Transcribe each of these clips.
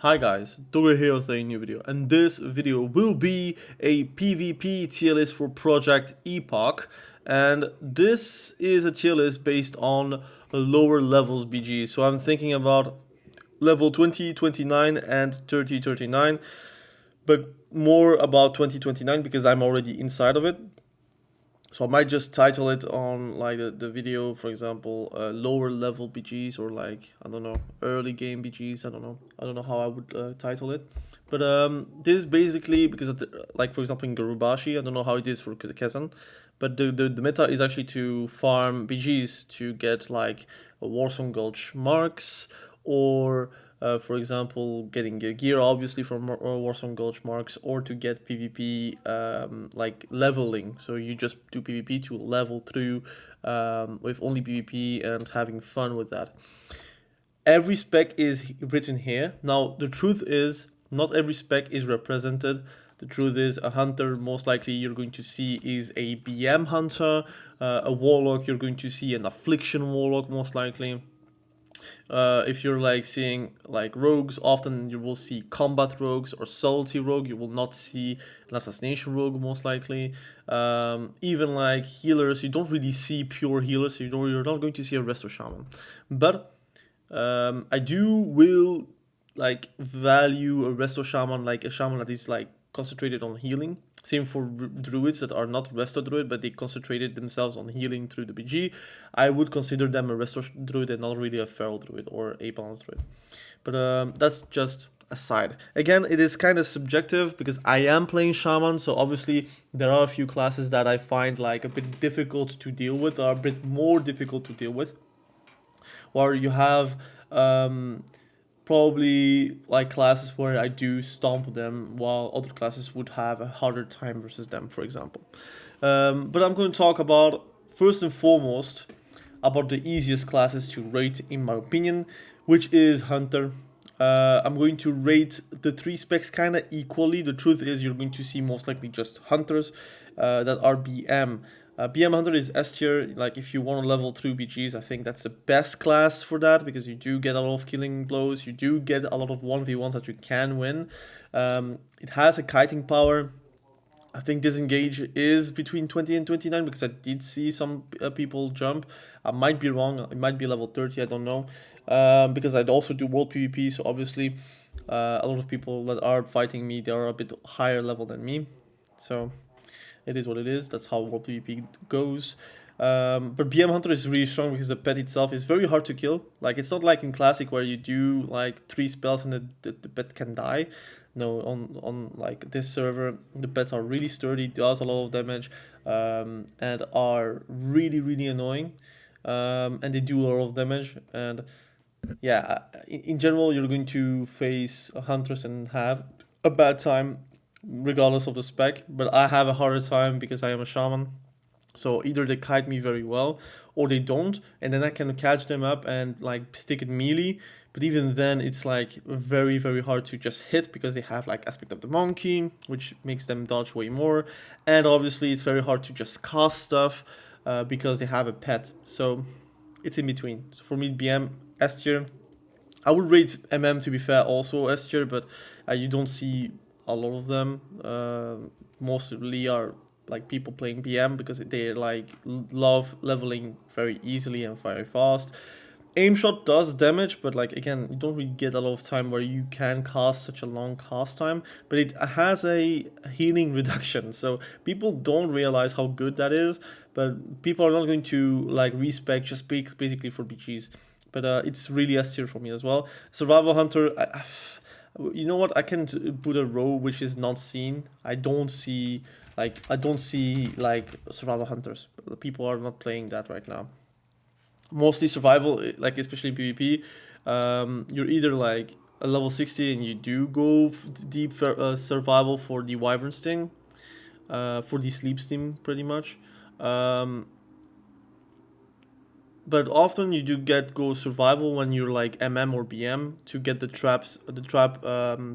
Hi guys, Druid here with a new video, and this video will be a PvP tier list for Project EPOCH, and this is a tier list based on lower levels BG. So I'm thinking about level 20, 29 and 30, 39, but more about 2029 because I'm already inside of it. So I might just title it on like the video, for example, lower level BGs or like, I don't know, early game BGs. I don't know how I would title it. But this is basically because of like, for example, in Garubashi, I don't know how it is for Kezan, but the meta is actually to farm BGs to get like a Warsong Gulch marks or for example, getting gear obviously from Warsong Gulch marks, or to get PvP like leveling. So you just do PvP to level through with only PvP and having fun with that. Every spec is written here. Now the truth is, not every spec is represented. The truth is, a hunter most likely you're going to see is a BM hunter. A warlock you're going to see an affliction warlock most likely. If you're like seeing like rogues, often you will see combat rogues or salty rogue. You will not see an assassination rogue most likely. Even like healers, you don't really see pure healers. So you're not going to see a Resto shaman, but I do will like value a Resto shaman, like a shaman that is like concentrated on healing. Same for druids that are not Resto druid, but they concentrated themselves on healing through the BG. I would consider them a Resto druid and not really a feral druid or a balanced druid. But that's just aside. Again, it is kind of subjective because I am playing shaman, so obviously there are a few classes that I find like a bit difficult to deal with, or a bit more difficult to deal with. Or you have probably like classes where I do stomp them, while other classes would have a harder time versus them, for example. But I'm going to talk about, first and foremost, about the easiest classes to rate in my opinion, which is Hunter. I'm going to rate the three specs kind of equally. The truth is, you're going to see most likely just Hunters that are BM. BM Hunter is S tier. Like, if you want to level through BGs, I think that's the best class for that, because you do get a lot of killing blows, you do get a lot of 1v1s that you can win. It has a kiting power. I think disengage is between 20 and 29 because I did see some people jump. I might be wrong. It might be level 30. I don't know. Because I'd also do world PvP, so obviously a lot of people that are fighting me, they are a bit higher level than me. So it is what it is. That's how world PvP goes. But BM Hunter is really strong because the pet itself is very hard to kill. Like, it's not like in Classic where you do like 3 spells and the pet can die. No, on like this server, the pets are really sturdy, does a lot of damage, and are really annoying. And they do a lot of damage. And yeah, in general, you're going to face hunters and have a bad time regardless of the spec, but I have a harder time because I am a shaman. So either they kite me very well or they don't, and then I can catch them up and like stick it melee. But even then, it's like very hard to just hit because they have like aspect of the monkey, which makes them dodge way more. And obviously, it's very hard to just cast stuff because they have a pet. So it's in between. So for me, BM S tier. I would rate MM, to be fair, also S tier, but you don't see a lot of them. Mostly are like people playing BM because they like love leveling very easily and very fast. Aim shot does damage, but like again, you don't really get a lot of time where you can cast such a long cast time. But it has a healing reduction, so people don't realize how good that is. But people are not going to like respec just basically for BGs. But it's really S tier for me as well. Survival Hunter, you know what? I can put a row which is not seen. I don't see like Survival Hunters. People are not playing that right now. Mostly survival, like especially in PvP. You're either like a level 60 and you do go deep survival for the Wyvern Sting, for the Sleep Steam, pretty much. But often you do go survival when you're like MM or BM to get the trap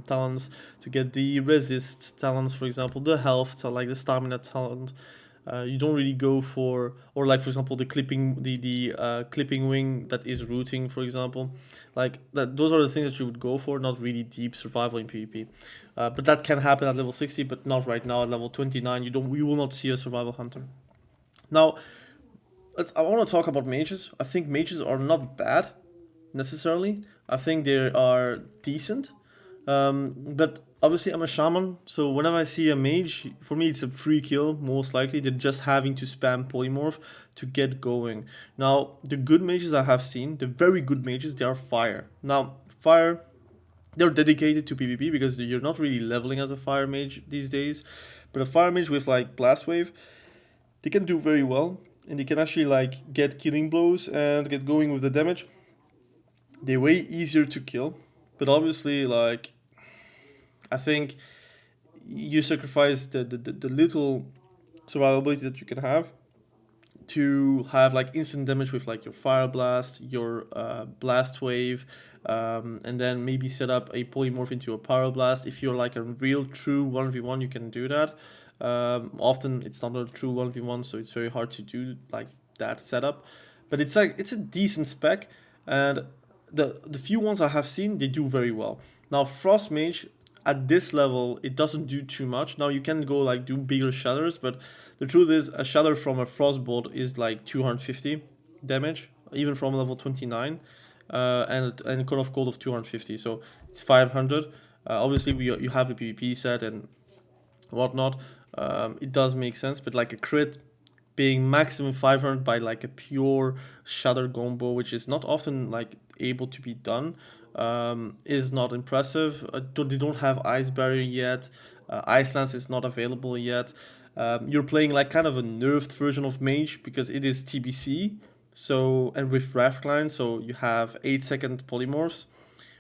talents, to get the resist talents, for example, the health, so like the stamina talent. You don't really go for, or like for example the clipping, the clipping wing that is rooting, for example, like that. Those are the things that you would go for, not really deep survival in PvP. But that can happen at level 60, but not right now at level 29. You will not see a survival hunter. Now, I want to talk about mages. I think mages are not bad necessarily. I think they are decent. But obviously, I'm a shaman, so whenever I see a mage, for me it's a free kill, most likely. They're just having to spam polymorph to get going. Now, the good mages I have seen, the very good mages, they are fire. Now, fire, they're dedicated to PvP because you're not really leveling as a fire mage these days. But a fire mage with like blast wave, they can do very well, and they can actually like get killing blows and get going with the damage. They're way easier to kill, but obviously like I think you sacrifice the little survivability that you can have to have like instant damage with like your fire blast, your blast wave, and then maybe set up a polymorph into a pyroblast. If you're like a real true 1v1, you can do that. Often it's not a true 1v1, so it's very hard to do like that setup. But it's like it's a decent spec, and the few ones I have seen, they do very well. Now Frost Mage at this level, it doesn't do too much. Now you can go like do bigger shatters, but the truth is a shatter from a frostbolt is like 250 damage, even from level 29, and cut off cold of 250, so it's 500. Obviously, you have a PvP set and whatnot. It does make sense, but like a crit being maximum 500 by like a pure shatter combo, which is not often like able to be done, is not impressive. They don't have ice barrier yet. Ice lance is not available yet. You're playing like kind of a nerfed version of mage because it is TBC. So and with Raftline, so you have 8-second polymorphs,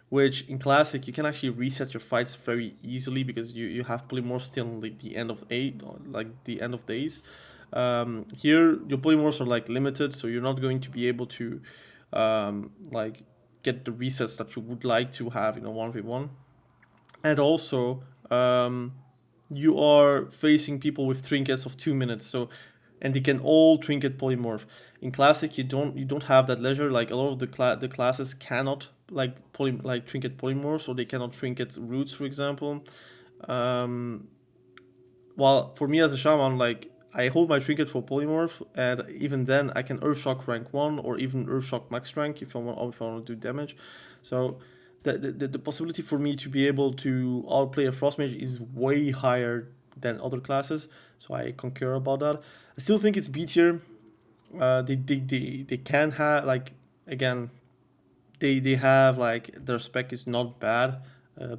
which in classic you can actually reset your fights very easily because you have polymorphs till like the end of the end of days. Here your polymorphs are like limited, so you're not going to be able to like get the resets that you would like to have in a 1v1. And also you are facing people with trinkets of 2 minutes, so and they can all trinket polymorph. In classic, you don't have that leisure. Like a lot of the classes cannot like trinket polymorphs, or they cannot trinket roots, for example. Um, while for me as a shaman, like I hold my trinket for polymorph, and even then I can Earthshock rank 1 or even Earthshock max rank if I want to do damage. So the possibility for me to be able to outplay a frost mage is way higher than other classes. So I concur about that. I still think it's B tier. They can have like again they have like their spec is not bad.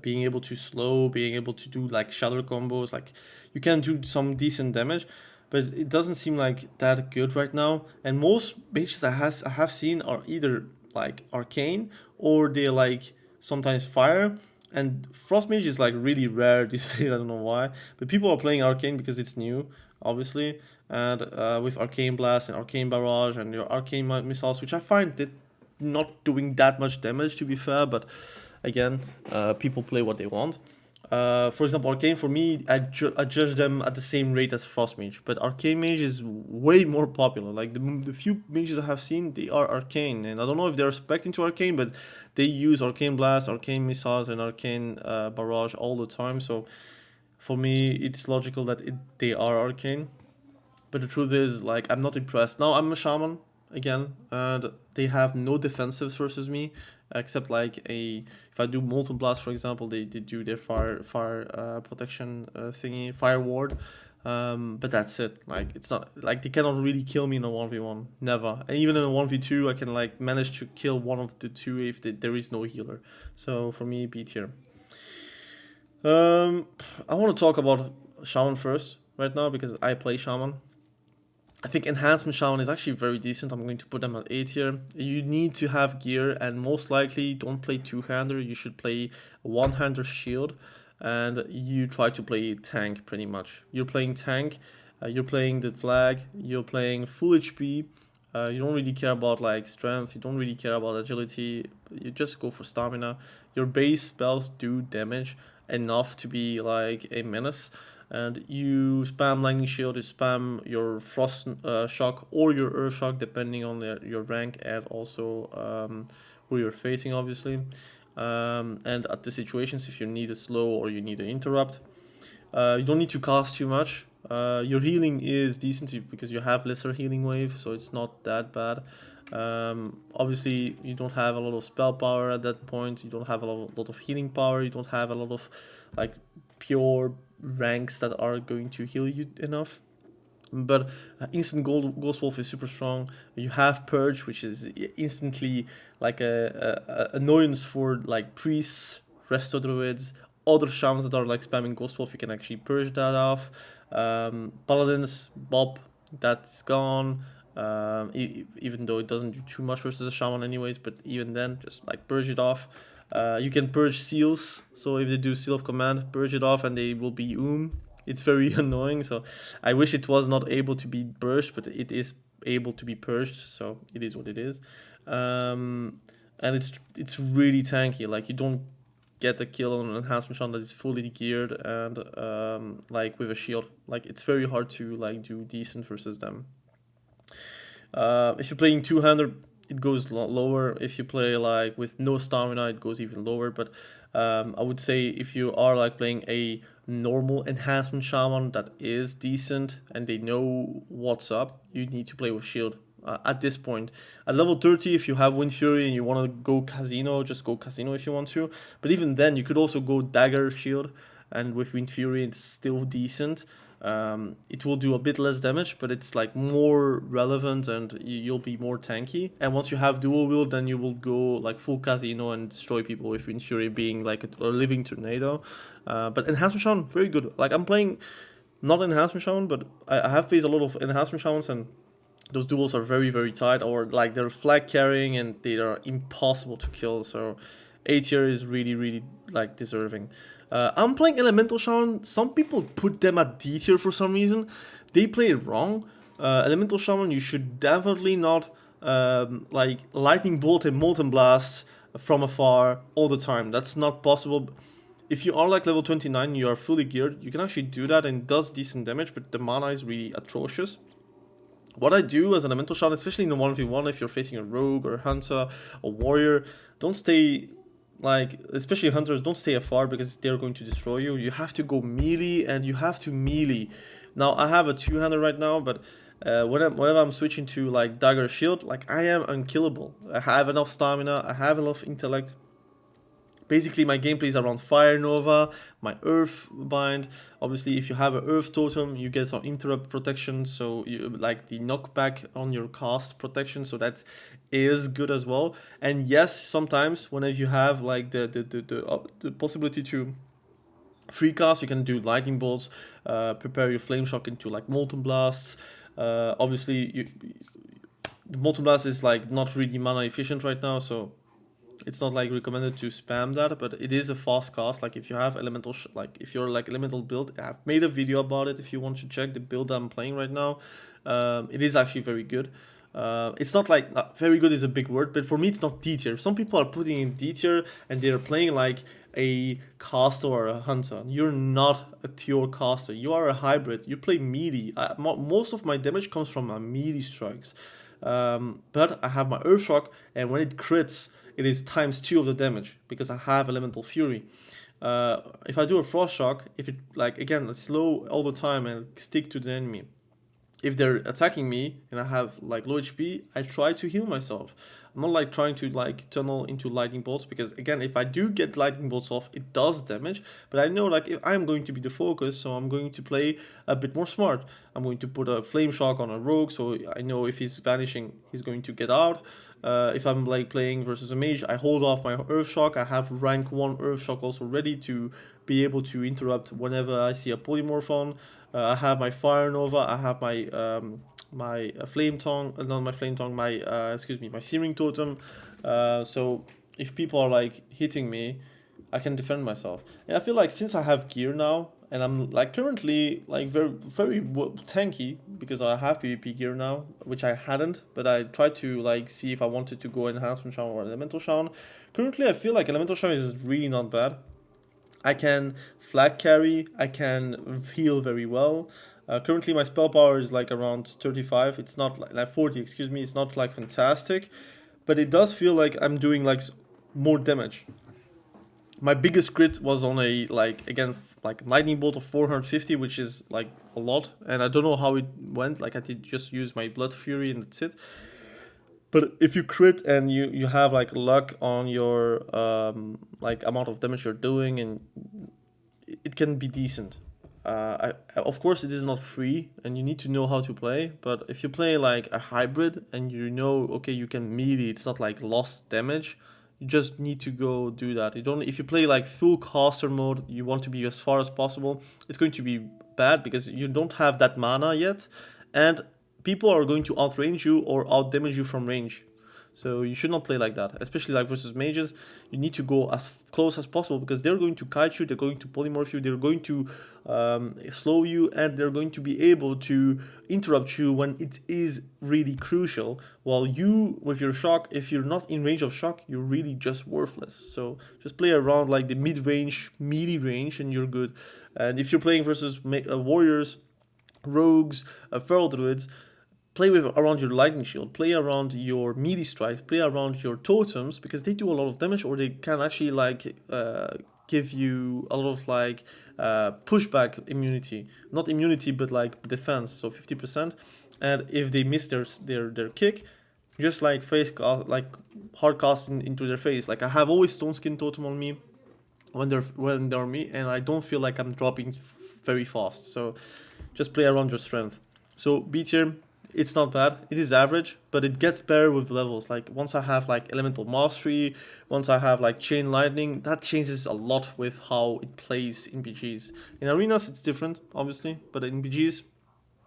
Being able to slow, being able to do like shadow combos, like you can do some decent damage, but it doesn't seem like that good right now. And most mages I have seen are either like arcane or they're like sometimes fire. And frost mage is like really rare these days. I don't know why, but people are playing arcane because it's new, obviously, and with arcane blast and arcane barrage and your arcane missiles, which I find that not doing that much damage to be fair, but again, people play what they want. For example, Arcane for me, I judge them at the same rate as Frost Mage, but Arcane Mage is way more popular. Like the few mages I have seen, they are Arcane, and I don't know if they're spec into Arcane, but they use Arcane Blast, Arcane Missiles, and Arcane Barrage all the time. So for me, it's logical that they are Arcane. But the truth is, like, I'm not impressed. Now I'm a shaman again, and they have no defensives versus me, except like a if I do molten blast, for example, they do their fire protection thingy, fire ward. But that's it. Like it's not like they cannot really kill me in a 1v1, never. And even in a 1v2, I can like manage to kill one of the two if there is no healer. So for me, B tier. I want to talk about shaman first right now because I play shaman. I think Enhancement Shaman is actually very decent. I'm going to put them at A tier. You need to have gear, and most likely don't play two-hander. You should play one-hander shield, and you try to play tank pretty much. You're playing tank, you're playing the flag, you're playing full HP. You don't really care about like strength. You don't really care about agility. You just go for stamina. Your base spells do damage enough to be like a menace. and you spam lightning shield, you spam your frost shock or your earth shock depending on your rank and also who you're facing, obviously, and at the situations if you need a slow or you need an interrupt. You don't need to cast too much. Your healing is decent because you have lesser healing wave, so it's not that bad. Obviously, you don't have a lot of spell power at that point. You don't have a lot of healing power. You don't have a lot of like pure ranks that are going to heal you enough. But instant Ghost Wolf is super strong. You have Purge, which is instantly like a annoyance for like priests, Resto Druids, other shamans that are like spamming Ghost Wolf. You can actually purge that off. Paladins, Bob, that's gone. Even though it doesn't do too much versus a shaman anyways, but even then, just like purge it off. You can purge seals, so if they do seal of command, purge it off and they will be It's very annoying, so I wish it was not able to be purged, but it is able to be purged, so it is what it is. And it's really tanky, like you don't get a kill on an enhancement shot that is fully geared and like with a shield. Like it's very hard to like do decent versus them. If you're playing two-hander, it goes lower. If you play like with no stamina, it goes even lower. But I would say if you are like playing a normal enhancement shaman that is decent and they know what's up, you need to play with shield. At this point, at level 30, if you have Wind Fury and you want to go Casino, just go Casino if you want to. But even then, you could also go Dagger Shield, and with Wind Fury, it's still decent. It will do a bit less damage, but it's like more relevant and you'll be more tanky. And once you have dual wield, then you will go like full Casino and destroy people with Wind Fury being like a living tornado. But Enhancement Shaman, very good. Like I'm playing not Enhancement Shaman, but I have faced a lot of Enhancement Shamans and those duels are very, very tight, or like they're flag carrying and they are impossible to kill. So A tier is really, really like deserving. I'm playing Elemental Shaman. Some people put them at D tier for some reason. They play it wrong. Elemental Shaman, you should definitely not like Lightning Bolt and Molten Blast from afar all the time. That's not possible. If you are like level 29, you are fully geared, you can actually do that and it does decent damage, but the mana is really atrocious. What I do as an elemental shot, especially in the 1v1, if you're facing a rogue or a hunter or warrior, don't stay, like, especially hunters, don't stay afar because they're going to destroy you. You have to go melee and you have to melee. Now, I have a two-hander right now, but whenever I'm switching to, like, dagger shield, like, I am unkillable. I have enough stamina, I have enough intellect. Basically, my gameplay is around Fire Nova, my Earth Bind. Obviously, if you have an Earth Totem, you get some interrupt protection, so you like the knockback on your cast protection, so that is good as well. And yes, sometimes whenever you have like the possibility to free cast, you can do lightning bolts, prepare your flame shock into like molten blasts. Obviously, the molten blast is like not really mana efficient right now, so it's not like recommended to spam that, but it is a fast cast. Like if you have elemental, like if you're like elemental build, I've made a video about it. If you want to check the build that I'm playing right now, it is actually very good. It's not like very good is a big word, but for me it's not D tier. Some people are putting in D tier and they're playing like a caster or a hunter. You're not a pure caster. You are a hybrid. You play melee. Most of my damage comes from my melee strikes. But I have my Earth Shock, and when it crits, it is ×2 of the damage because I have Elemental Fury. If I do a Frost Shock, if it like again it's slow all the time and stick to the enemy. If they're attacking me and I have like low HP, I try to heal myself. I'm not like trying to like tunnel into lightning bolts because again, if I do get lightning bolts off, it does damage. But I know like if I'm going to be the focus, so I'm going to play a bit more smart. I'm going to put a flame shock on a rogue, so I know if he's vanishing, he's going to get out. If I'm like playing versus a mage, I hold off my earth shock. I have rank 1 earth shock also ready to be able to interrupt whenever I see a polymorph on. I have my Fire Nova, I have my my Flame Tongue, not my Flame Tongue, my, excuse me, my Searing Totem. So if people are like hitting me, I can defend myself. And I feel like since I have gear now, and I'm like currently like very, very tanky because I have PvP gear now, which I hadn't, but I tried to like see if I wanted to go Enhancement Shaman or Elemental Shaman. Currently I feel like Elemental Shaman is really not bad. I can flag carry, I can heal very well. Currently, my spell power is like around 35. It's not like 40, excuse me. It's not like fantastic, but it does feel like I'm doing like more damage. My biggest crit was on a like again like lightning bolt of 450, which is like a lot, and I don't know how it went. Like I did just use my blood fury and that's it. But if you crit and you have like luck on your like amount of damage you're doing, and it can be decent. Of course, it is not free, and you need to know how to play. But if you play like a hybrid, and you know, okay, you can melee, it's not like lost damage. You just need to go do that. You don't. If you play like full caster mode, you want to be as far as possible. It's going to be bad because you don't have that mana yet, and people are going to outrange you or out damage you from range. So you should not play like that, especially like versus mages. You need to go as close as possible because they're going to kite you, they're going to polymorph you, they're going to slow you, and they're going to be able to interrupt you when it is really crucial. While you, with your shock, if you're not in range of shock, you're really just worthless. So just play around like the mid-range, melee range, and you're good. And if you're playing versus warriors, rogues, feral druids, play with around your lightning shield, play around your melee strikes, play around your totems because they do a lot of damage, or they can actually like give you a lot of like pushback immunity, not immunity but like defense, so 50%. And if they miss their kick, just like face cast, like hard casting into their face. Like I have always stone skin totem on me when they're on me, and I don't feel like I'm dropping very fast. So just play around your strength. So B tier, it's not bad. It is average, but it gets better with levels. Like once I have like elemental mastery, once I have like chain lightning, that changes a lot with how it plays in BGs. In arenas, it's different, obviously, but in BGs,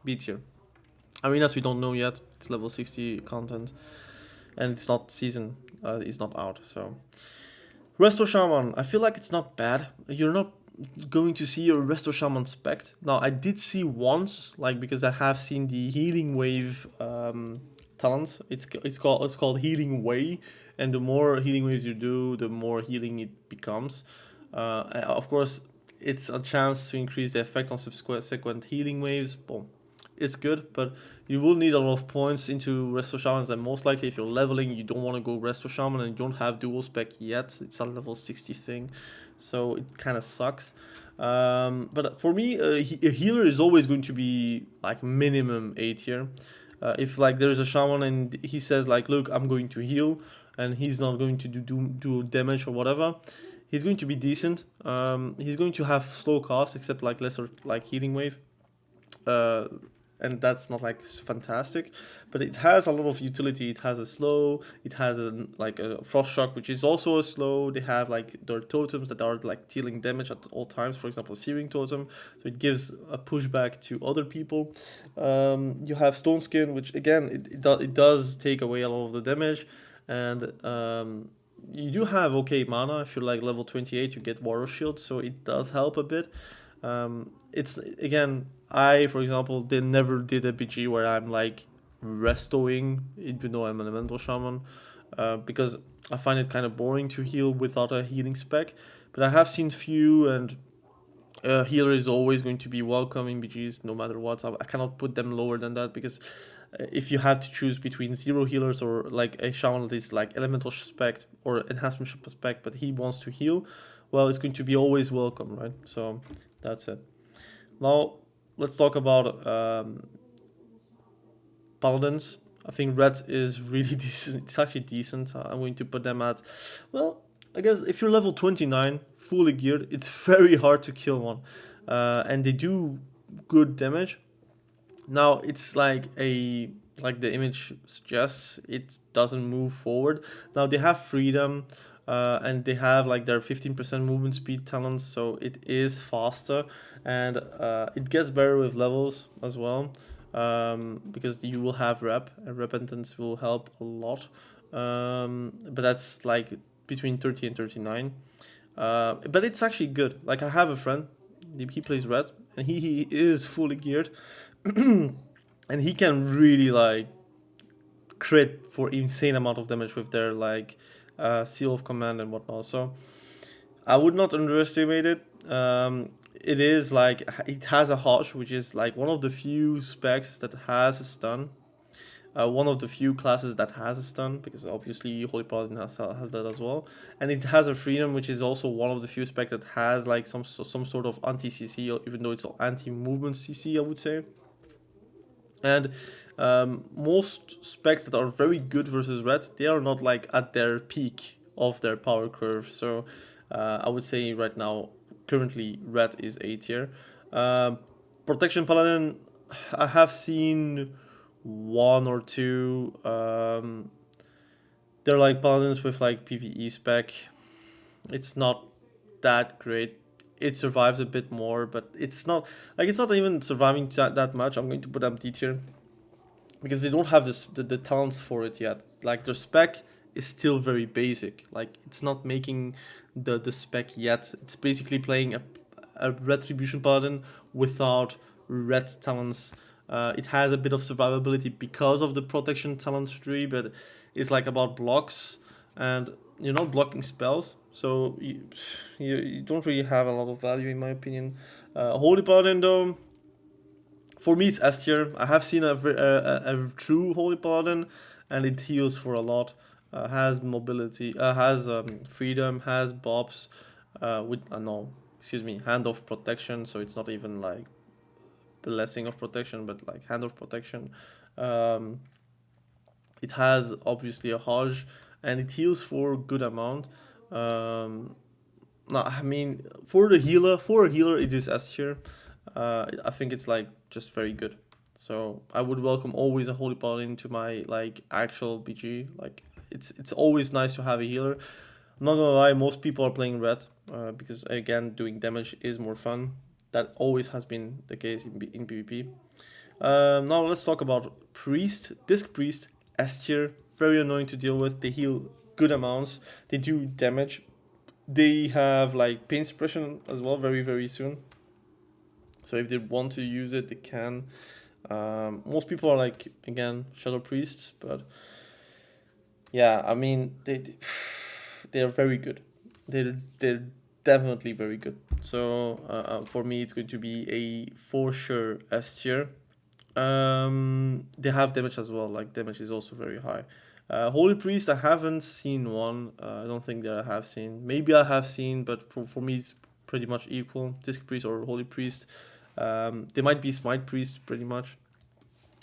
B tier. Arenas, we don't know yet. It's level 60 content, and it's not season. It's not out. So Resto Shaman, I feel like it's not bad. You're not going to see a Resto Shaman spec. Now, I did see once, like because I have seen the Healing Wave talent. It's called Healing Way, and the more Healing Waves you do, the more healing it becomes. Of course, it's a chance to increase the effect on subsequent healing waves. Boom, it's good, but you will need a lot of points into Resto Shamans, and most likely if you're leveling, you don't want to go Resto Shaman and you don't have dual spec yet. It's a level 60 thing, so it kind of sucks. But for me, a healer is always going to be like minimum A tier. If like there is a shaman and he says like, look, I'm going to heal, and he's not going to do damage or whatever, he's going to be decent. He's going to have slow cast, except like lesser like healing wave. Uh, and that's not like fantastic, but it has a lot of utility. It has a slow, it has a like a frost shock, which is also a slow. They have like their totems that are like dealing damage at all times, for example searing totem, so it gives a pushback to other people. You have stone skin, which again it does take away a lot of the damage, and you do have okay mana. If you're like level 28, you get warrior shield, so it does help a bit. It's again, I for example never did a BG where I'm like restoing, even though I'm an elemental shaman, because I find it kind of boring to heal without a healing spec. But I have seen few, and healer is always going to be welcome in BGs no matter what. I cannot put them lower than that because if you have to choose between zero healers or like a shaman that is like elemental spec or enhancement spec, but he wants to heal, well, it's going to be always welcome, right? So that's it. Now let's talk about paladins. I think red is really decent. It's actually decent. I'm going to put them at, well, I guess if you're level 29, fully geared, it's very hard to kill one, and they do good damage. Now it's like the image suggests, it doesn't move forward. Now they have freedom, and they have like their 15% movement speed talents, so it is faster, and it gets better with levels as well, because you will have rep, and repentance will help a lot. But that's like between 30 and 39. But it's actually good. Like I have a friend, he plays red, and he is fully geared, and he can really like crit for insane amount of damage with their like seal of command and whatnot. So I would not underestimate it. It is like it has a Hush, which is like one of the few specs that has a stun. One of the few classes that has a stun, because obviously Holy Paladin has that as well, and it has a Freedom, which is also one of the few specs that has like some sort of anti CC, even though it's anti movement CC, I would say. And most specs that are very good versus red, they are not like at their peak of their power curve. So I would say right now, currently red is A tier. Protection Paladin, I have seen one or two. They're like paladins with like PvE spec. It's not that great. It survives a bit more, but it's not even surviving that much. I'm going to put them D tier because they don't have the talents for it yet. Like their spec is still very basic. Like it's not making the spec yet. It's basically playing a Retribution paladin without red talents. It has a bit of survivability because of the protection talent tree, but it's like about blocks and you're not blocking spells, so you don't really have a lot of value in my opinion. Holy Paladin though, for me it's S tier. I have seen a true Holy Paladin, and it heals for a lot. Has mobility, has freedom, has bobs, with no, excuse me, hand of protection. So it's not even like blessing of protection, but like hand of protection. Um, it has obviously a Hajj, and it heals for a good amount. No, I mean for a healer, it is S tier. I think it's like just very good. So I would welcome always a Holy Paladin to my like actual BG. Like it's always nice to have a healer. I'm not gonna lie, most people are playing red because again doing damage is more fun. That always has been the case in PvP. Now let's talk about Priest. Disc Priest, S tier, very annoying to deal with. They heal good amounts. They do damage. They have like pain suppression as well very soon. So if they want to use it, they can. Most people are like again Shadow Priests, but yeah, I mean they are very good. They're definitely very good. So for me, it's going to be a for sure S tier. They have damage as well. Like damage is also very high. Holy Priest, I haven't seen one. I don't think that I have seen. Maybe I have seen, but for me it's pretty much equal. Disc Priest or Holy Priest. They might be Smite Priest pretty much.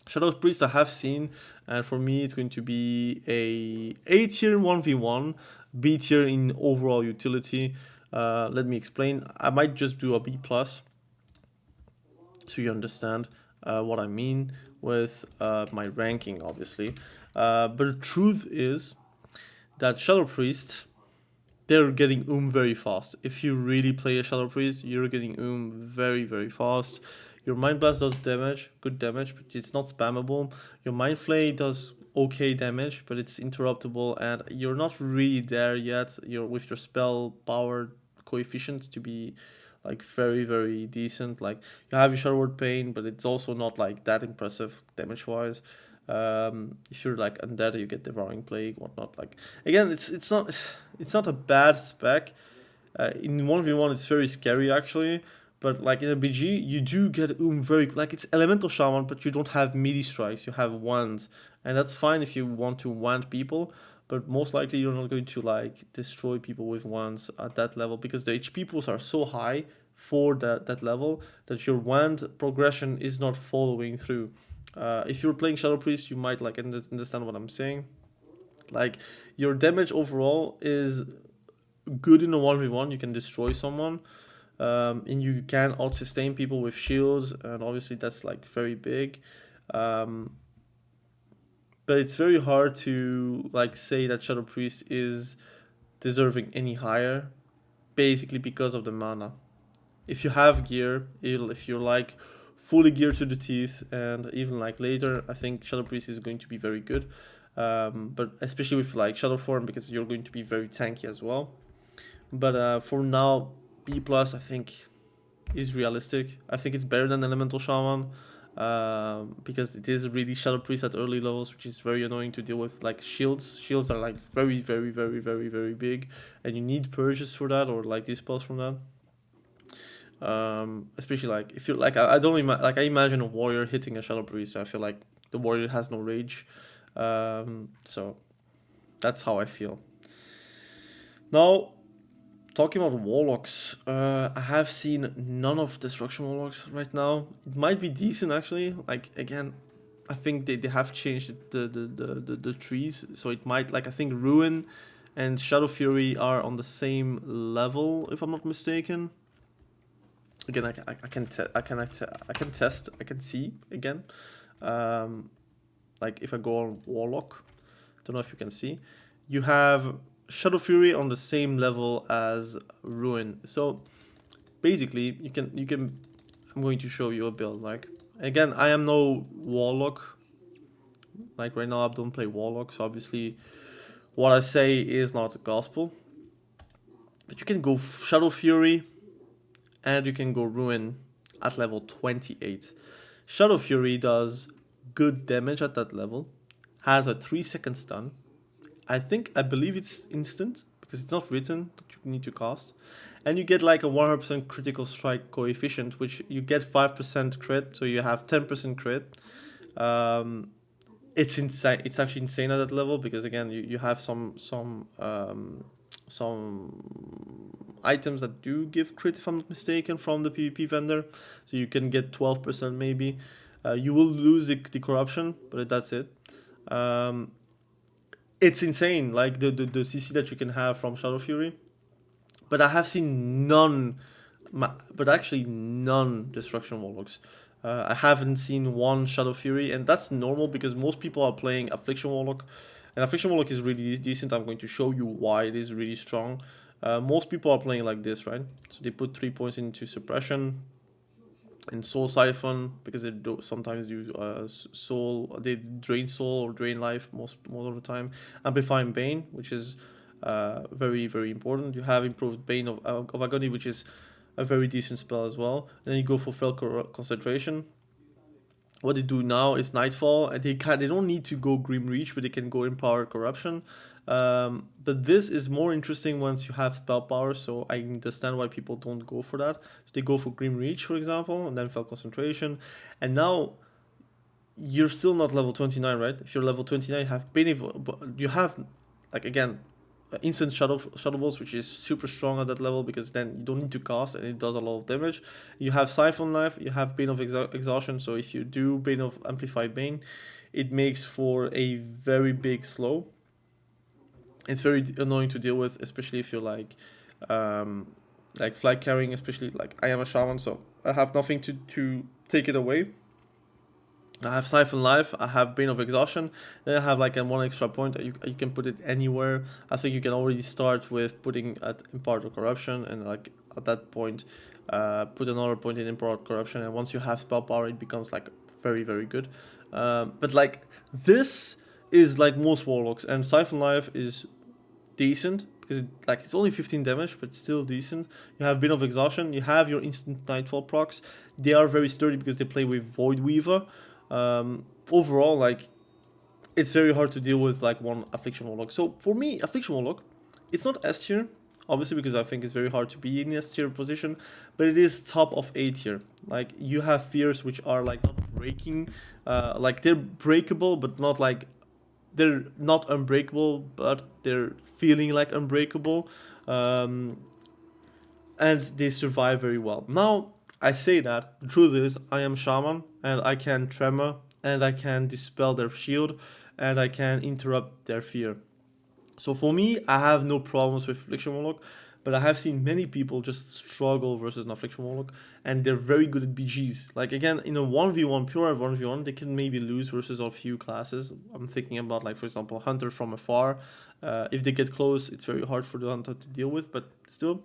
Shadow Priest I have seen, and for me it's going to be A tier 1v1, B tier in overall utility. Let me explain. I might just do a B plus, so you understand what I mean with my ranking, obviously. But the truth is that Shadow Priests, they're getting very fast. If you really play a Shadow Priest, you're getting very fast. Your Mind Blast does damage, good damage, but it's not spammable. Your Mind Flay does okay damage, but it's interruptible, and you're not really there yet. You're with your spell power coefficient to be like very decent. Like you have your Shadow Word Pain, but it's also not like that impressive damage wise. If you're like undead, you get Devouring Plague, whatnot. Like again, it's not a bad spec. In 1v1, it's very scary actually. But like in a BG, you do get very like it's Elemental Shaman, but you don't have melee strikes. You have wands, and that's fine if you want to wand people. But most likely you're not going to like destroy people with wands at that level because the HP pools are so high for that level that your wand progression is not following through. If you're playing Shadow Priest, you might like understand what I'm saying. Like your damage overall is good in a 1v1. You can destroy someone, and you can out sustain people with shields, and obviously that's like very big. But it's very hard to like say that Shadow Priest is deserving any higher, basically because of the mana. If you have gear, if you're like fully geared to the teeth, and even like later, I think Shadow Priest is going to be very good. But especially with like Shadow Form, because you're going to be very tanky as well. But for now, B plus I think is realistic. I think it's better than Elemental Shaman. because it is really Shadow Priest at early levels, which is very annoying to deal with. Like shields are like very, very, very, very, very big, and you need purges for that, or like dispels from that. Especially like if you're like I don't like I imagine a warrior hitting a Shadow Priest. I feel like the warrior has no rage, so that's how I feel. Now, talking about Warlocks, I have seen none of Destruction Warlocks right now. It might be decent actually. Like again, I think they have changed the trees, so it might like I think Ruin and Shadow Fury are on the same level if I'm not mistaken. Again, I can test, I can see again. Like if I go on Warlock, don't know if you can see, you have Shadow Fury on the same level as Ruin. So basically, you can. I'm going to show you a build. Like again, I am no Warlock. Like right now, I don't play Warlock, so obviously, what I say is not gospel. But you can go Shadow Fury, and you can go Ruin at level 28. Shadow Fury does good damage at that level, has a 3-second stun. I believe it's instant because it's not written that you need to cast, and you get like a 100% critical strike coefficient, which you get 5% crit, so you have 10% crit. It's insane. It's actually insane at that level because again, you have some items that do give crit, if I'm not mistaken, from the PvP vendor. So you can get 12% maybe. You will lose the corruption, but that's it. It's insane, like the CC that you can have from Shadow Fury. But I have seen none, but actually none Destruction Warlocks. I haven't seen one Shadow Fury, and that's normal because most people are playing Affliction Warlock. And Affliction Warlock is really decent. I'm going to show you why it is really strong. Most people are playing like this, right? So they put 3 points into Suppression and Soul Siphon because they do sometimes do Soul. They drain Soul or drain life most of the time. Amplifying Bane, which is very important. You have improved Bane of Agony, which is a very decent spell as well. And then you go for Fell Concentration. What they do now is Nightfall, and they don't need to go Grim Reach, but they can go Empower Corruption. But this is more interesting once you have spell power, so I understand why people don't go for that. So they go for Grim Reach, for example, and then Fell Concentration. And now you're still not level 29, right? If you're level 29, you have, like again, instant shadow balls, which is super strong at that level because then you don't need to cast and it does a lot of damage. You have Siphon Life, you have Bane of Exhaustion, so if you do Bane of Amplified Bane, it makes for a very big slow. It's very annoying to deal with, especially if you're like flag carrying, especially like I am a shaman, so I have nothing to take it away. I have Siphon Life, I have Bane of Exhaustion, then I have like a 1 extra point. You can put it anywhere. I think you can already start with putting at Imparted Corruption, and like at that point, put another point in Imparted Corruption, and once you have spell power, it becomes like very good. But like this is like most Warlocks, and Siphon Life is decent because it's only 15 damage, but still decent. You have Bane of Exhaustion, you have your instant Nightfall procs. They are very sturdy because they play with Void Weaver. Overall, like it's very hard to deal with like one Affliction Warlock. So for me, Affliction Warlock, it's not S tier, obviously, because I think it's very hard to be in S tier position, but it is top of A tier. Like you have fears which are like not breaking, like they're breakable, but not like they're not unbreakable, but they're feeling like unbreakable, and they survive very well. Now, I say that, the truth is, I am Shaman, and I can Tremor, and I can dispel their shield, and I can interrupt their fear. So for me, I have no problems with Affliction Warlock, but I have seen many people just struggle versus an Affliction Warlock, and they're very good at BGs. Like again, in a 1v1, pure 1v1, they can maybe lose versus a few classes. I'm thinking about like, for example, Hunter from afar. If they get close, it's very hard for the Hunter to deal with, but still,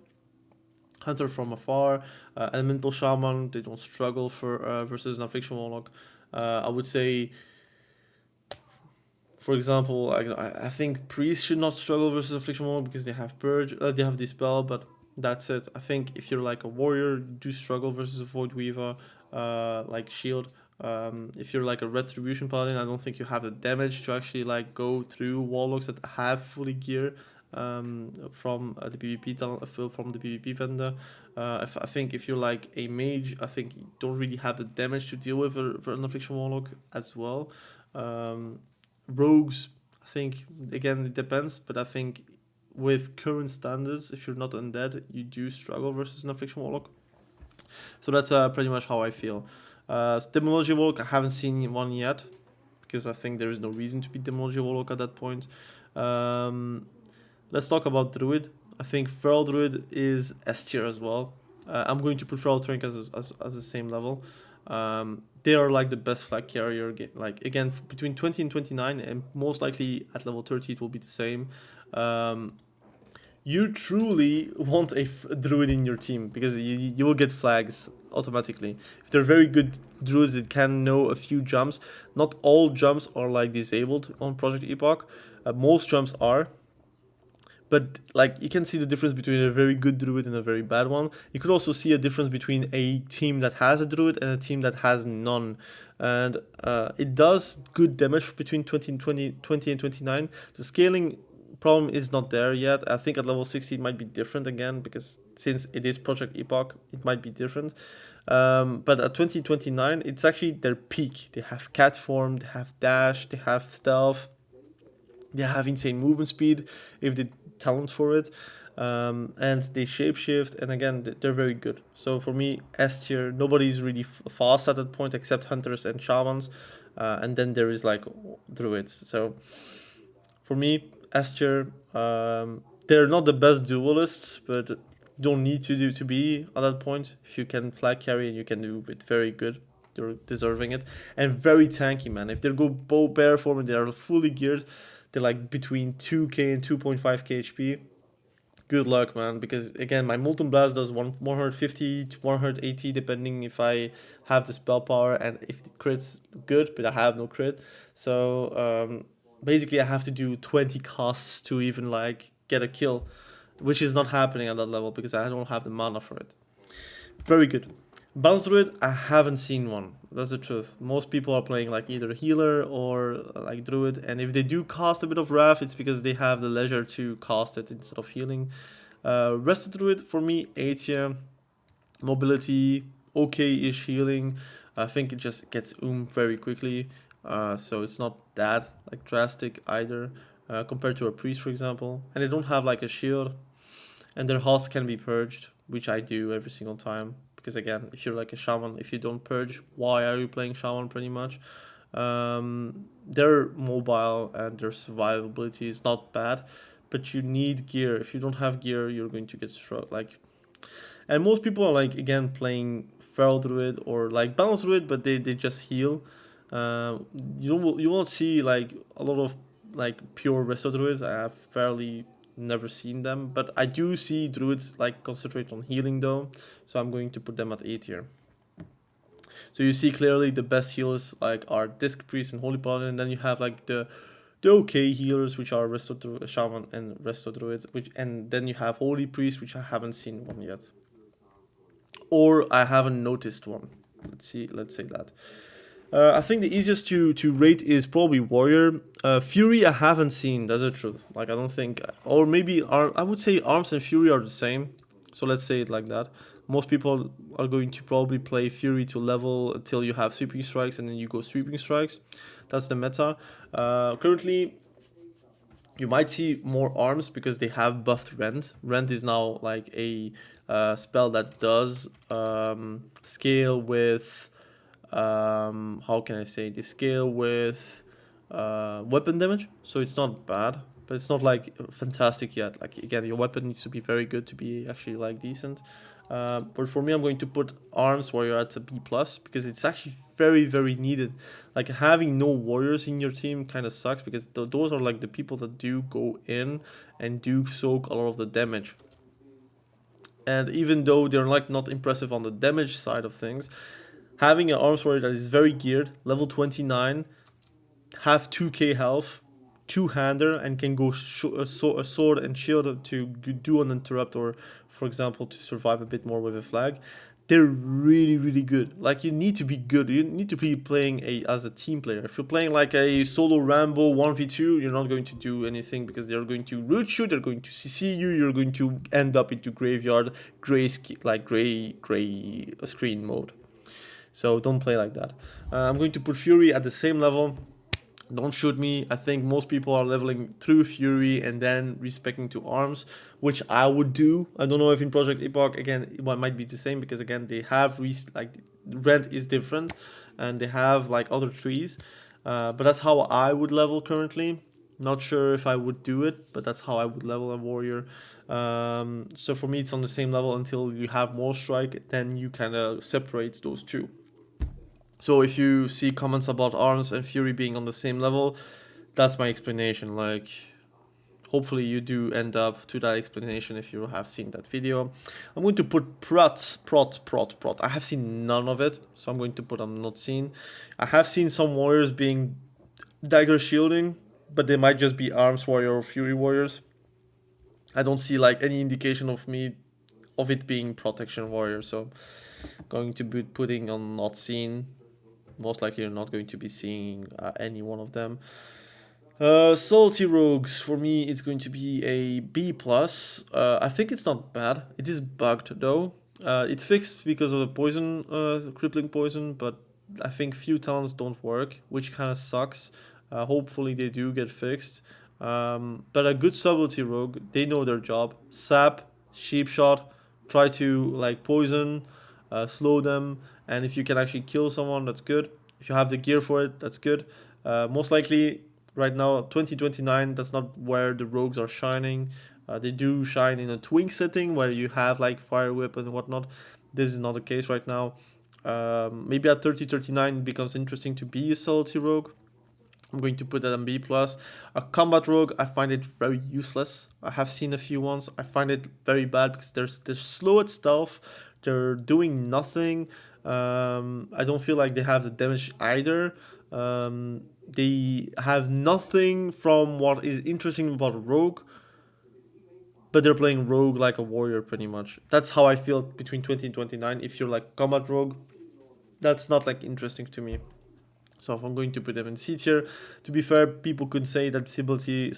Hunter from afar, Elemental Shaman, they don't struggle for versus an Affliction Warlock. I would say, for example, I think Priest should not struggle versus Affliction Warlock because they have Purge, they have Dispel, but that's it. I think if you're like a Warrior, do struggle versus a Void Weaver, like Shield. If you're like a Retribution paladin, I don't think you have the damage to actually like go through Warlocks that have fully gear from the from the PvP vendor. I think if you're like a mage, I think you don't really have the damage to deal with for an Affliction Warlock as well. Rogues, I think again it depends, but I think with current standards, if you're not undead, you do struggle versus an Affliction Warlock. So that's pretty much how I feel. Demonology Warlock, I haven't seen one yet, because I think there is no reason to be Demonology Warlock at that point. Let's talk about Druid. I think Feral Druid is S tier as well. I'm going to put Feral Trank as the same level. They are like the best flag carrier. Like again, between 20 and 29, and most likely at level 30 it will be the same. You truly want a druid in your team because you will get flags automatically. If they're very good druids, it can know a few jumps. Not all jumps are like disabled on Project Epoch. Most jumps are. But like you can see the difference between a very good druid and a very bad one. You could also see a difference between a team that has a druid and a team that has none. And it does good damage between 20 and 29. The scaling problem is not there yet. I think at level 60 it might be different again, because since it is Project Epoch, it might be different. But at 2029, it's actually their peak. They have cat form, they have dash, they have stealth, they have insane movement speed if they talent for it, and they shapeshift, and again they're very good. So for me, S tier. Nobody's really fast at that point except hunters and shamans, and then there is like druids. So for me, S tier. They're not the best duelists, but you don't need to be at that point. If you can flag carry and you can do it very good, they're deserving it. And very tanky, man. If they go bear form and they are fully geared, they're like between 2k and 2.5k HP. Good luck, man, because again, my Molten Blast does 150 to 180 depending if I have the spell power and if the crit's good, but I have no crit. So basically I have to do 20 casts to even like get a kill, which is not happening at that level because I don't have the mana for it. Very good. Balance Druid, I haven't seen one. That's the truth. Most people are playing like either healer or like Druid, and if they do cast a bit of Wrath, it's because they have the leisure to cast it instead of healing. Resto Druid, for me, 8 tier. Mobility, okay-ish healing. I think it just gets very quickly, so it's not that like drastic either compared to a priest, for example. And they don't have like a shield, and their health can be purged, which I do every single time. Because again, if you're like a shaman, if you don't purge, why are you playing shaman pretty much? They're mobile and their survivability is not bad, but you need gear. If you don't have gear, you're going to get struck. Like, and most people are like again playing Feral Druid or like Balance Druid, but they just heal. You won't see like a lot of like pure Resto Druids. I have fairly never seen them, but I do see druids like concentrate on healing though, so I'm going to put them at 8 here. So you see clearly the best healers like are Disc Priest and Holy Paladin, and then you have like the okay healers, which are Resto Shaman and Resto Druid, and then you have Holy Priest, which I haven't seen one yet, or I haven't noticed one. Let's say that. I think the easiest to rate is probably Warrior. Fury I haven't seen, that's the truth. Like I don't think, or maybe I would say Arms and Fury are the same. So let's say it like that. Most people are going to probably play Fury to level until you have Sweeping Strikes, and then you go Sweeping Strikes. That's the meta. Currently, you might see more Arms because they have buffed Rend. Rend is now like a spell that does scale with... how can I say, they scale with weapon damage, so it's not bad, but it's not like fantastic yet. Like again, your weapon needs to be very good to be actually like decent. But for me, I'm going to put Arms Warrior at a B+, because it's actually very needed. Like having no warriors in your team kind of sucks, because those are like the people that do go in and do soak a lot of the damage. And even though they're like not impressive on the damage side of things, having an Arms Warrior that is very geared, level 29, have 2k health, two-hander and can go a sword and shield to do an interrupt, or for example to survive a bit more with a flag, they're really really good. Like, you need to be good, you need to be playing as a team player. If you're playing like a solo Rambo 1v2, you're not going to do anything because they're going to root you, they're going to CC you, you're going to end up into graveyard gray screen mode. So don't play like that. I'm going to put Fury at the same level. Don't shoot me. I think most people are leveling through Fury and then respecting to arms, which I would do. I don't know if in Project Epoch, again, it might be the same because, again, they have like rent is different and they have like other trees. But that's how I would level currently. Not sure if I would do it, but that's how I would level a warrior. So for me, it's on the same level until you have more strike. Then you kind of separate those two. So if you see comments about arms and Fury being on the same level, that's my explanation. Like, hopefully you do end up to that explanation if you have seen that video. I'm going to put prot. I have seen none of it, so I'm going to put I'm not seen. I have seen some warriors being dagger shielding, but they might just be arms warrior or Fury warriors. I don't see like any indication of it being protection warrior, so going to be putting on not seen. Most likely you're not going to be seeing any one of them. Salty Rogues, for me, it's going to be a B+. I think it's not bad. It is bugged, though. It's fixed because of the poison, crippling poison, but I think few talents don't work, which kind of sucks. Hopefully they do get fixed. But a good Subtlety Rogue, they know their job. Sap, Sheep Shot, try to like poison, slow them, and if you can actually kill someone, that's good. If you have the gear for it, that's good. Most likely, right now, 2029, that's not where the rogues are shining. They do shine in a twink setting where you have like fire whip and whatnot. This is not the case right now. Maybe at 3039 it becomes interesting to be a salty rogue. I'm going to put that on B+. A combat rogue, I find it very useless. I have seen a few ones. I find it very bad because they're slow at stealth. They're doing nothing. I don't feel like they have the damage either. They have nothing from what is interesting about a rogue, but they're playing rogue like a warrior pretty much. That's how I feel between 20 and 29. If you're like combat rogue, that's not like interesting to me. So if I'm going to put them in C tier, to be fair, people could say that subtlety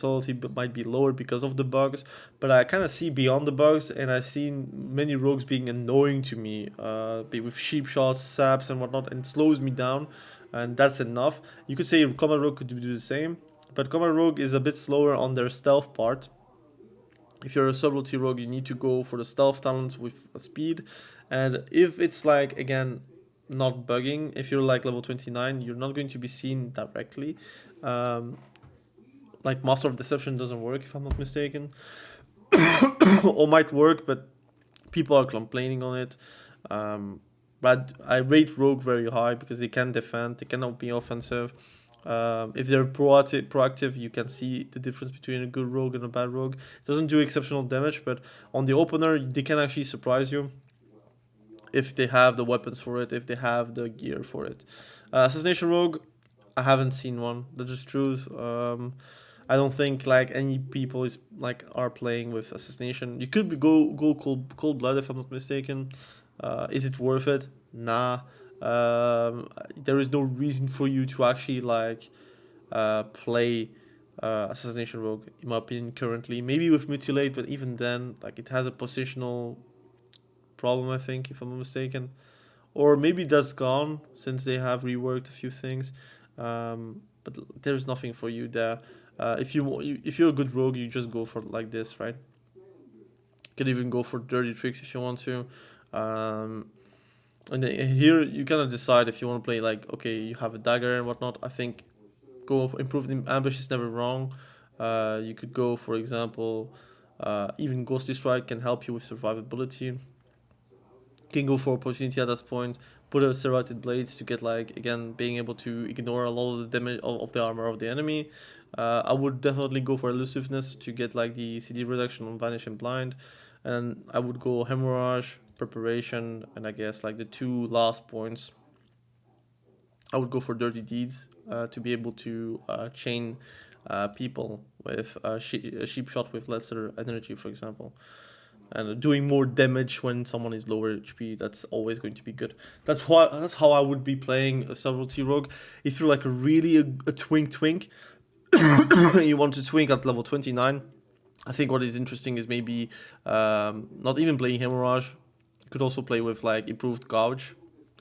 might be lower because of the bugs, but I kind of see beyond the bugs, and I've seen many rogues being annoying to me, with sheep shots, saps, and whatnot, and it slows me down, and that's enough. You could say combat rogue could do the same, but combat rogue is a bit slower on their stealth part. If you're a subtlety rogue, you need to go for the stealth talent with speed, and if it's like, again, not bugging, if you're like level 29, you're not going to be seen directly. Like Master of Deception doesn't work, if I'm not mistaken. Or might work, but people are complaining on it. But I rate Rogue very high because they can defend, they cannot be offensive. If they're proactive, you can see the difference between a good rogue and a bad rogue. It doesn't do exceptional damage, but on the opener, they can actually surprise you if they have the weapons for it, if they have the gear for it. Assassination Rogue, I haven't seen one. That's just truth. I don't think like any people are playing with assassination. You could go cold blood if I'm not mistaken. Is it worth it? Nah. There is no reason for you to actually play assassination rogue, in my opinion, currently. Maybe with mutilate, but even then, like, it has a positional problem, I think, if I'm not mistaken, or maybe that's gone since they have reworked a few things. But there's nothing for you there. If you're a good rogue, you just go for like this, right? You can even go for dirty tricks if you want to. And then here you kind of decide if you want to play like, okay, you have a dagger and whatnot. I think go for improving ambush is never wrong. You could go, for example, even ghostly strike can help you with survivability. Can go for opportunity at that point. Put a serrated blades to get again being able to ignore a lot of the damage of the armor of the enemy. I would definitely go for elusiveness to get the CD reduction on vanish and blind, and I would go hemorrhage, preparation, and I guess the two last points. I would go for dirty deeds to be able to chain people with a sheep shot with lesser energy, for example. And doing more damage when someone is lower HP, that's always going to be good. That's how I would be playing a subtlety rogue. If you're like a twink, you want to twink at level 29. I think what is interesting is maybe not even playing hemorrhage. You could also play with like improved gouge,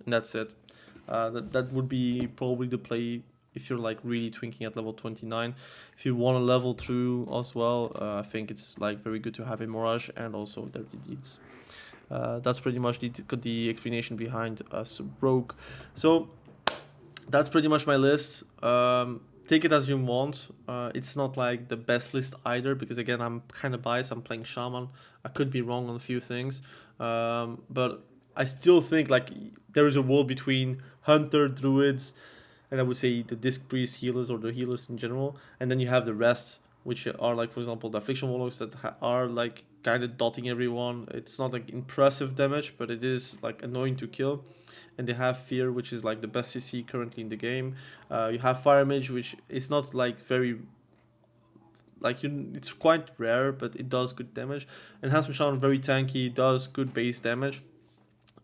and that's it. That would be probably the play if you're like really twinking at level 29. If you want to level through as well, I think it's like very good to have a Mirage and also Dirty Deeds. That's pretty much the explanation behind Rogue. So that's pretty much my list. Take it as you want. It's not like the best list either, because again, I'm kind of biased. I'm playing Shaman. I could be wrong on a few things, but I still think like there is a wall between Hunter, Druids, and I would say the Disc Priest healers or the healers in general, and then you have the rest, which are like, for example, the Affliction Warlocks that are like kind of dotting everyone. It's not like impressive damage, but it is like annoying to kill. And they have Fear, which is like the best CC currently in the game. You have Fire Mage, which is not like very like it's quite rare, but it does good damage. Enhancement Shaman, very tanky, does good base damage.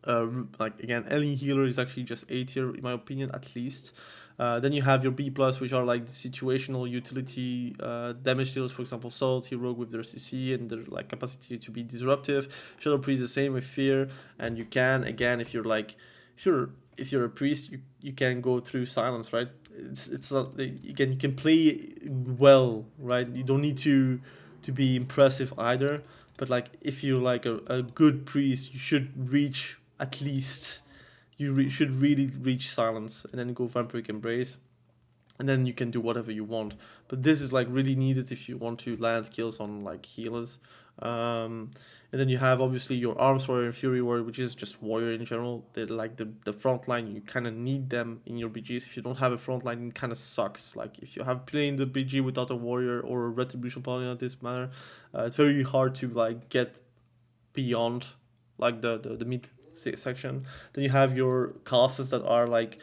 Like again, any healer is actually just A tier in my opinion, at least. Then you have your B plus, which are like the situational utility damage dealers, for example, Subtlety Rogue with their CC and their like capacity to be disruptive. Shadow Priest the same with Fear, and you can again if you're a priest, you can go through silence, right? It's not again, you can play well, right? You don't need to be impressive either, but like if you're like a good priest, you should reach at least should really reach silence and then go vampiric embrace, and then you can do whatever you want. But this is like really needed if you want to land kills on like healers. And then you have obviously your arms warrior and fury warrior, which is just warrior in general. They're like the front line. You kind of need them in your BGs. If you don't have a front line, it kind of sucks. Like if you have playing the BG without a warrior or a retribution paladin at this manner, it's very hard to like get beyond like the mid section. Then you have your casters that are like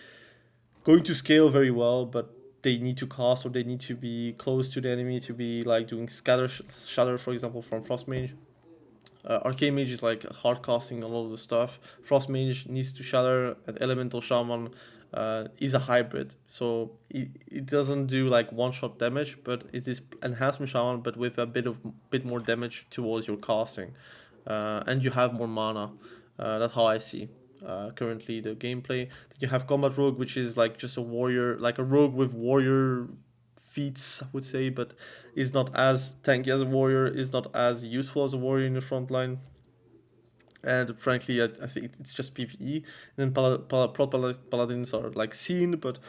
going to scale very well, but they need to cast or they need to be close to the enemy to be like doing shatter, for example, from Frost Mage. Arcane Mage is like hard casting a lot of the stuff. Frost Mage needs to shatter, and Elemental Shaman is a hybrid, so it doesn't do like one shot damage, but it is Enhancement Shaman, but with a bit more damage towards your casting, and you have more mana. That's how I see currently the gameplay. Then you have Combat Rogue, which is like just a warrior, like a rogue with warrior feats, I would say, but is not as tanky as a warrior, is not as useful as a warrior in the front line. And frankly, I think it's just PvE. And then paladins are like seen, but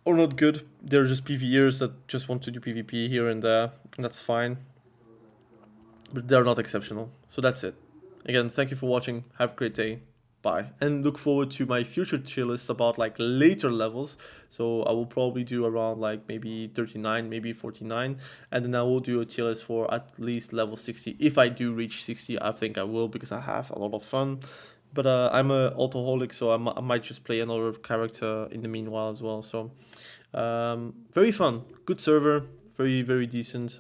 are not good. They're just PvEers that just want to do PvP here and there, and that's fine. But they're not exceptional. So that's it. Again, thank you for watching. Have a great day. Bye. And look forward to my future tier lists about like later levels. So I will probably do around like maybe 39, maybe 49. And then I will do a tier list for at least level 60. If I do reach 60, I think I will, because I have a lot of fun. But I'm a alcoholic, so I might just play another character in the meanwhile as well. So very fun. Good server. Very, very decent.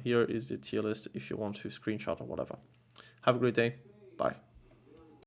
Here is the tier list if you want to screenshot or whatever. Have a great day. Bye.